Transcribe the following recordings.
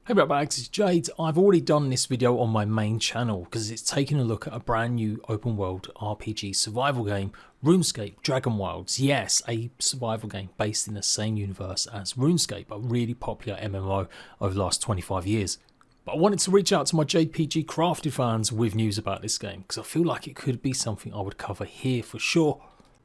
Hey RATBAGGERS, it's Jade. I've already done this video on my main channel because it's taking a look at a brand new open world RPG survival game, RuneScape Dragonwilds. Yes, a survival game based in the same universe as RuneScape, a really popular MMO over the last 25 years. But I wanted to reach out to my Jade PG crafted fans with news about this game because I feel like it could be something I would cover here for sure.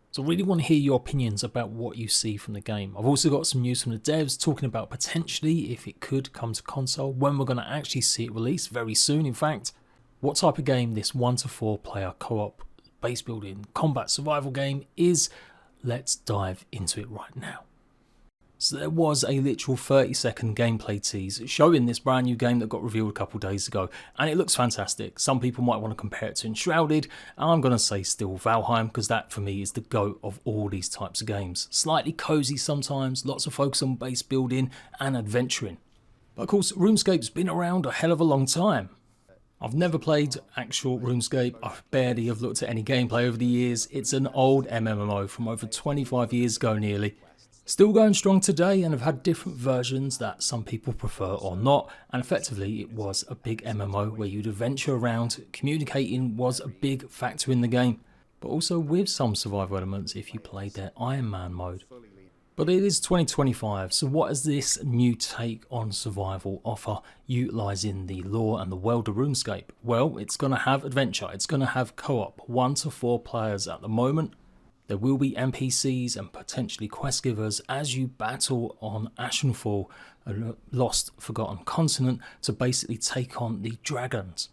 So I really want to hear your opinions about what you see from the game. I've also got some news from the devs talking about potentially if it could come to console, when we're going to actually see it released very soon in fact. What type of game this 1 to 4 player co-op base building combat survival game is. Let's dive into it right now. So there was a literal 30-second gameplay tease showing this brand new game that got revealed a couple days ago, and it looks fantastic. Some people might want to compare it to Enshrouded, and I'm going to say still Valheim because that for me is the GOAT of all these types of games. Slightly cozy sometimes, lots of focus on base building and adventuring. But of course RuneScape's been around a hell of a long time. I've never played actual RuneScape, I barely have looked at any gameplay over the years. It's an old MMO from over 25 years ago nearly. Still going strong today and have had different versions that some people prefer or not, and effectively it was a big MMO where you'd adventure around. Communicating was a big factor in the game, but also with some survival elements if you played their Iron Man mode. But it is 2025, so what does this new take on survival offer utilising the lore and the world of RuneScape? Well, it's going to have adventure, it's going to have co-op, 1 to 4 players at the moment. There will be NPCs and potentially quest givers as you battle on Ashenfall, a lost, forgotten continent, to basically take on the dragons.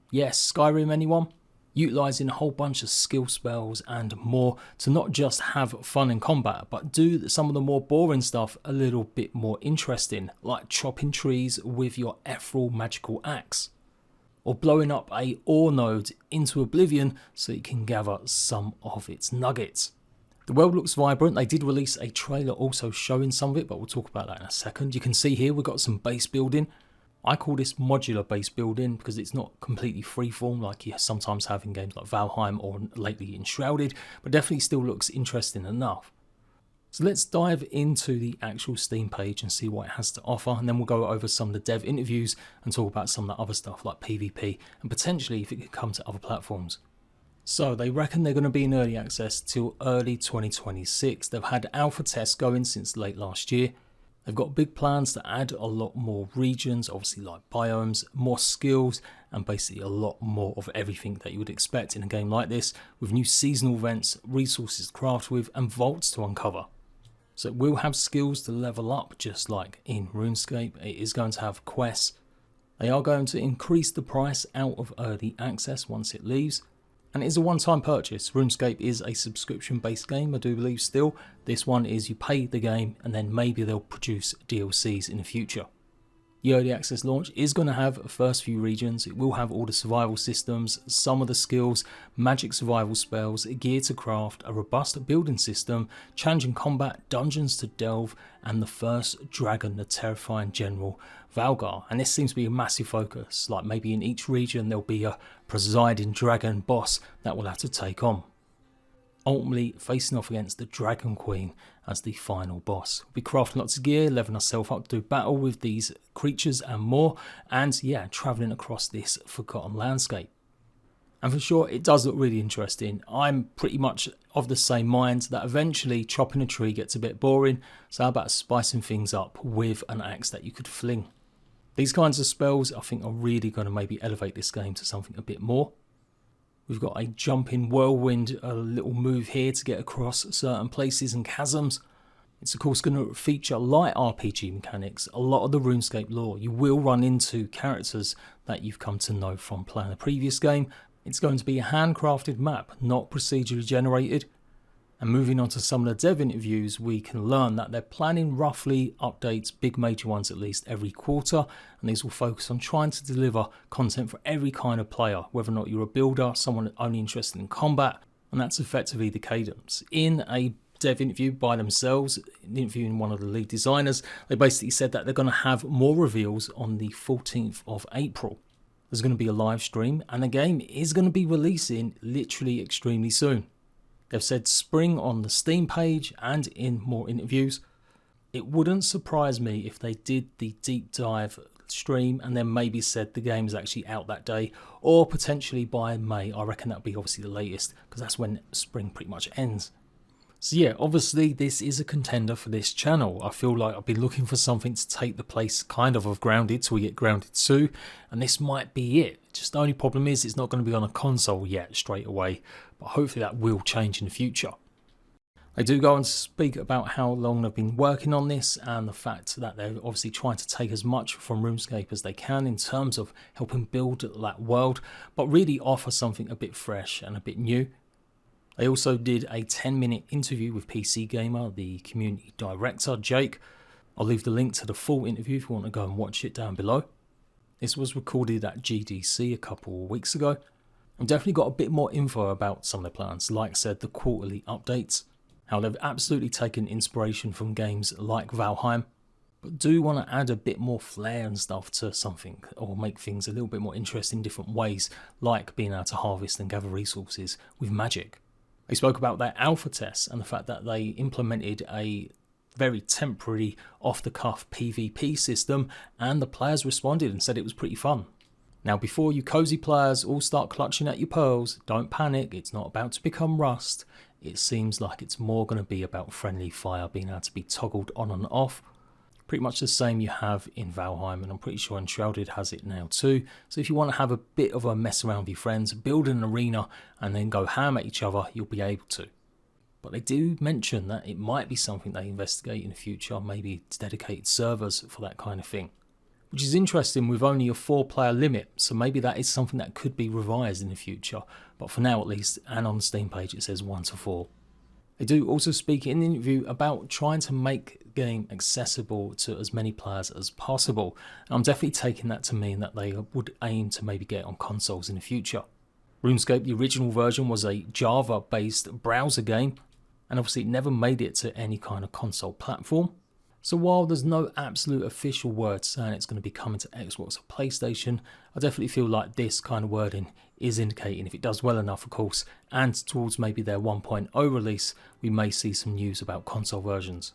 Yes, Skyrim anyone? Utilising a whole bunch of skill spells and more to not just have fun in combat, but do some of the more boring stuff a little bit more interesting, like chopping trees with your ethereal magical axe, or blowing up a ore node into oblivion so you can gather some of its nuggets. The world looks vibrant. They did release a trailer also showing some of it, but we'll talk about that in a second. You can see here we've got some base building. I call this modular base building because it's not completely freeform like you sometimes have in games like Valheim or lately Enshrouded, but definitely still looks interesting enough. So let's dive into the actual Steam page and see what it has to offer, and then we'll go over some of the dev interviews and talk about some of the other stuff like PvP and potentially if it could come to other platforms. So they reckon they're going to be in early access till early 2026. They've had alpha tests going since late last year. They've got big plans to add a lot more regions, obviously like biomes, more skills, and basically a lot more of everything that you would expect in a game like this, with new seasonal events, resources to craft with, and vaults to uncover. So it will have skills to level up just like in RuneScape. It is going to have quests. They are going to increase the price out of early access once it leaves. And it is a one-time purchase. RuneScape is a subscription-based game, I do believe still. This one is you pay the game and then maybe they'll produce DLCs in the future. The early access launch is going to have a first few regions. It will have all the survival systems, some of the skills, magic survival spells, gear to craft, a robust building system, challenging combat, dungeons to delve, and the first dragon, the terrifying general Valgar. And this seems to be a massive focus, like maybe in each region there'll be a presiding dragon boss that we'll have to take on, ultimately facing off against the Dragon Queen as the final boss. We'll be crafting lots of gear, leveling ourselves up to do battle with these creatures and more, and yeah, travelling across this forgotten landscape. And for sure, it does look really interesting. I'm pretty much of the same mind that eventually chopping a tree gets a bit boring, so how about spicing things up with an axe that you could fling? These kinds of spells I think are really going to maybe elevate this game to something a bit more. We've got a jumping whirlwind, a little move here to get across certain places and chasms. It's of course going to feature light RPG mechanics, a lot of the RuneScape lore. You will run into characters that you've come to know from playing the previous game. It's going to be a handcrafted map, not procedurally generated. And moving on to some of the dev interviews, we can learn that they're planning roughly updates, big major ones at least, every quarter, and these will focus on trying to deliver content for every kind of player, whether or not you're a builder, someone only interested in combat, and that's effectively the cadence. In a dev interview by themselves, interviewing one of the lead designers, they basically said that they're going to have more reveals on the 14th of April. There's going to be a live stream, and the game is going to be releasing literally extremely soon. They've said spring on the Steam page and in more interviews. It wouldn't surprise me if they did the deep dive stream and then maybe said the game is actually out that day, or potentially by May. I reckon that'll be obviously the latest, because that's when spring pretty much ends. So yeah, obviously this is a contender for this channel. I feel like I've been looking for something to take the place kind of Grounded till we get Grounded 2, and this might be it. Just the only problem is it's not going to be on a console yet straight away, but hopefully that will change in the future. They do go on to speak about how long they've been working on this, and the fact that they're obviously trying to take as much from RuneScape as they can in terms of helping build that world, but really offer something a bit fresh and a bit new. They also did a 10-minute interview with PC Gamer, the community director, Jake. I'll leave the link to the full interview if you want to go and watch it down below. This was recorded at GDC a couple of weeks ago. I've definitely got a bit more info about some of the plans, like I said, the quarterly updates, how they've absolutely taken inspiration from games like Valheim, but do want to add a bit more flair and stuff to something, or make things a little bit more interesting in different ways, like being able to harvest and gather resources with magic. They spoke about their alpha tests and the fact that they implemented a very temporary off-the-cuff PvP system, and the players responded and said it was pretty fun. Now, before you cozy players all start clutching at your pearls, don't panic, it's not about to become Rust. It seems like it's more going to be about friendly fire being able to be toggled on and off. Pretty much the same you have in Valheim, and I'm pretty sure Enshrouded has it now too. So if you want to have a bit of a mess around with your friends, build an arena and then go ham at each other, you'll be able to. But they do mention that it might be something they investigate in the future, maybe dedicated servers for that kind of thing. Which is interesting with only a 4-player limit, so maybe that is something that could be revised in the future. But for now at least, and on the Steam page it says 1 to 4. They do also speak in the interview about trying to make the game accessible to as many players as possible. And I'm definitely taking that to mean that they would aim to maybe get it on consoles in the future. RuneScape, the original version, was a Java-based browser game, and obviously it never made it to any kind of console platform. So while there's no absolute official word saying it's going to be coming to Xbox or PlayStation, I definitely feel like this kind of wording is indicating, if it does well enough of course, and towards maybe their 1.0 release, we may see some news about console versions.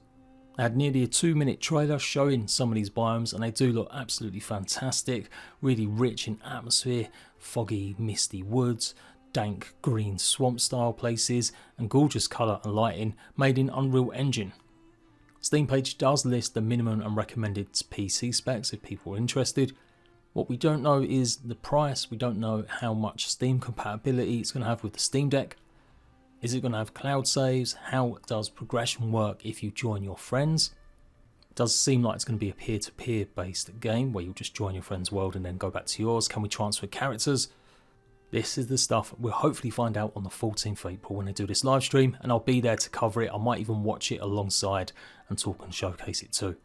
They had nearly a 2-minute trailer showing some of these biomes, and they do look absolutely fantastic, really rich in atmosphere, foggy, misty woods, dank green swamp style places, and gorgeous colour and lighting made in Unreal Engine. Steam page does list the minimum and recommended PC specs if people are interested. What we don't know is the price. We don't know how much Steam compatibility it's going to have with the Steam Deck. Is it going to have cloud saves? How does progression work if you join your friends? It does seem like it's going to be a peer-to-peer based game where you'll just join your friend's world and then go back to yours. Can we transfer characters? This is the stuff we'll hopefully find out on the 14th of April when they do this live stream, and I'll be there to cover it. I might even watch it alongside and talk and showcase it too.